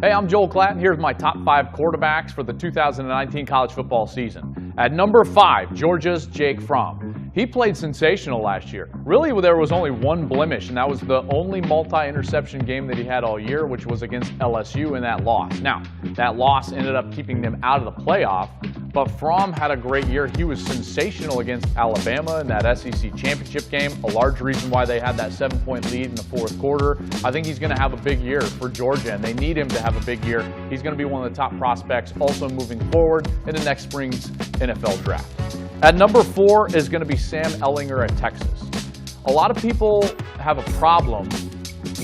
Hey, I'm Joel Klatt, and here's my top 5 quarterbacks for the 2019 college football season. At number 5, Georgia's Jake Fromm. He played sensational last year. Really, there was only one blemish, and that was the only multi-interception game that he had all year, which was against LSU in that loss. Now, that loss ended up keeping them out of the playoff, but Fromm had a great year. He was sensational against Alabama in that SEC championship game, a large reason why they had that 7-point lead in the fourth quarter. I think he's going to have a big year for Georgia, and they need him to have a big year. He's going to be one of the top prospects also moving forward in the next spring's NFL draft. At number 4 is going to be Sam Ehlinger at Texas. A lot of people have a problem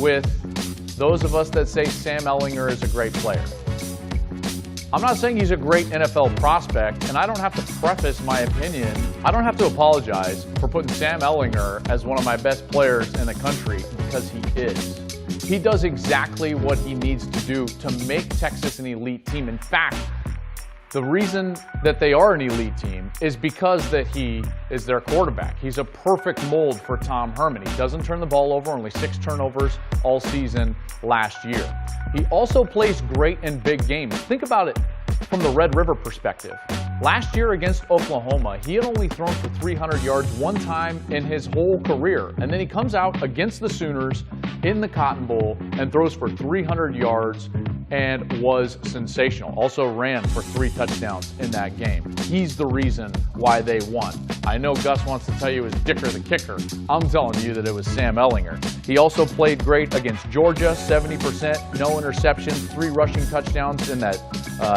with those of us that say Sam Ehlinger is a great player. I'm not saying he's a great NFL prospect, and I don't have to preface my opinion. I don't have to apologize for putting Sam Ehlinger as one of my best players in the country, because he is. He does exactly what he needs to do to make Texas an elite team. In fact, the reason that they are an elite team is because that he is their quarterback. He's a perfect mold for Tom Herman. He doesn't turn the ball over, only 6 turnovers all season last year. He also plays great in big games. Think about it from the Red River perspective. Last year against Oklahoma, he had only thrown for 300 yards one time in his whole career. And then he comes out against the Sooners in the Cotton Bowl and throws for 300 yards and was sensational. Also ran for 3 touchdowns in that game. He's the reason why they won. I know Gus wants to tell you it was Dicker the kicker. I'm telling you that it was Sam Ehlinger. He also played great against Georgia, 70%, no interceptions, 3 rushing touchdowns in that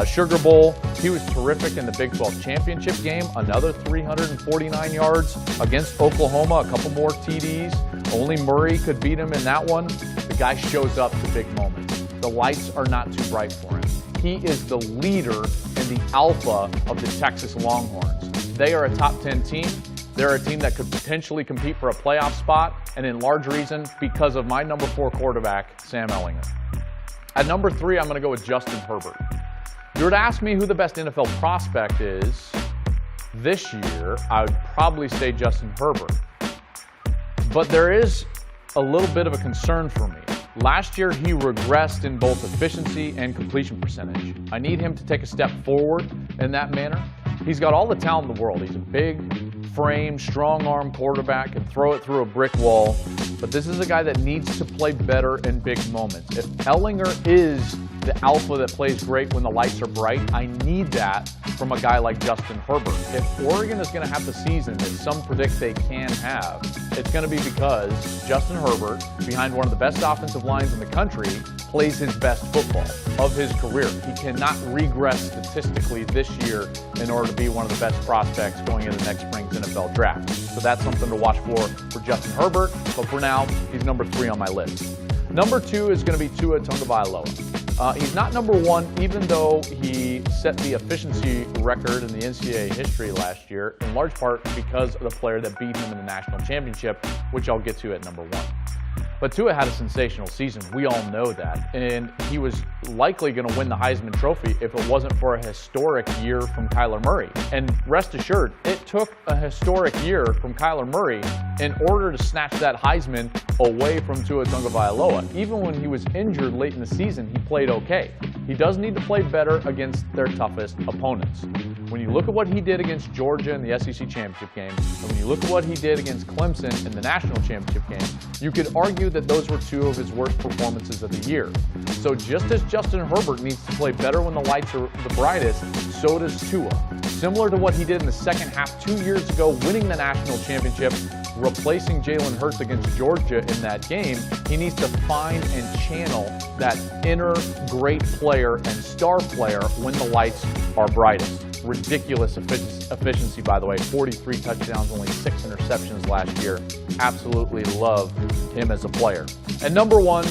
Sugar Bowl. He was terrific in the Big 12 championship game, another 349 yards against Oklahoma, a couple more TDs. Only Murray could beat him in that one. The guy shows up to big moments. The lights are not too bright for him. He is the leader and the alpha of the Texas Longhorns. They are a top 10 team. They're a team that could potentially compete for a playoff spot, and in large reason because of my number 4 quarterback, Sam Ehlinger. At number 3, I'm going to go with Justin Herbert. If you were to ask me who the best NFL prospect is this year, I would probably say Justin Herbert. But there is a little bit of a concern for me. Last year, he regressed in both efficiency and completion percentage. I need him to take a step forward in that manner. He's got all the talent in the world. He's a big frame, strong arm quarterback, can throw it through a brick wall. But this is a guy that needs to play better in big moments. If Ehlinger is the alpha that plays great when the lights are bright, I need that from a guy like Justin Herbert. If Oregon is going to have the season that some predict they can have, it's going to be because Justin Herbert, behind one of the best offensive lines in the country, plays his best football of his career. He cannot regress statistically this year in order to be one of the best prospects going into next spring's NFL draft. So that's something to watch for Justin Herbert, but for now, he's number 3 on my list. Number 2 is going to be Tua Tagovailoa. He's not number 1, even though he set the efficiency record in the NCAA history last year, in large part because of the player that beat him in the national championship, which I'll get to at number 1. But Tua had a sensational season. We all know that. And he was likely going to win the Heisman Trophy if it wasn't for a historic year from Kyler Murray. And rest assured, it took a historic year from Kyler Murray in order to snatch that Heisman away from Tua Tagovailoa. Even when he was injured late in the season, he played okay. He does need to play better against their toughest opponents. When you look at what he did against Georgia in the SEC championship game, and when you look at what he did against Clemson in the national championship game, you could argue that those were 2 of his worst performances of the year. So just as Justin Herbert needs to play better when the lights are the brightest, so does Tua. Similar to what he did in the second half 2 years ago, winning the national championship, replacing Jalen Hurts against Georgia in that game, he needs to find and channel that inner great player and star player when the lights are brightest. Ridiculous efficiency, by the way. 43 touchdowns, only 6 interceptions last year. Absolutely love him as a player. And number 1,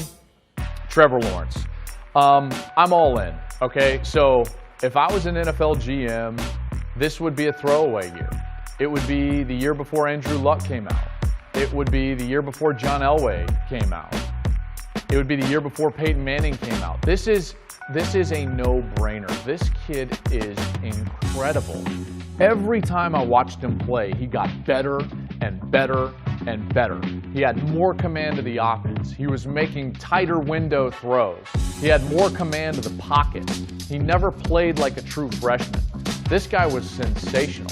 Trevor Lawrence. I'm all in, okay? So if I was an NFL GM, this would be a throwaway year. It would be the year before Andrew Luck came out. It would be the year before John Elway came out. It would be the year before Peyton Manning came out. This is a no-brainer. This kid is incredible. Every time I watched him play, he got better and better and better. He had more command of the offense. He was making tighter window throws. He had more command of the pocket. He never played like a true freshman. This guy was sensational.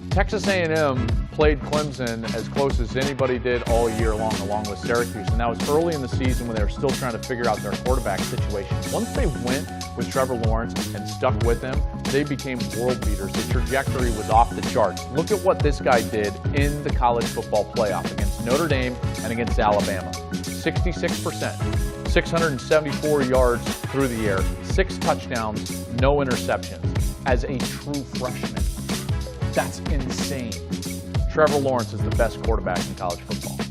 Texas A&M played Clemson as close as anybody did all year long, along with Syracuse, and that was early in the season when they were still trying to figure out their quarterback situation. Once they went with Trevor Lawrence and stuck with him, they became world beaters. The trajectory was off the charts. Look at what this guy did in the college football playoff against Notre Dame and against Alabama. 66%, 674 yards through the air, 6 touchdowns, no interceptions, as a true freshman. That's insane. Trevor Lawrence is the best quarterback in college football.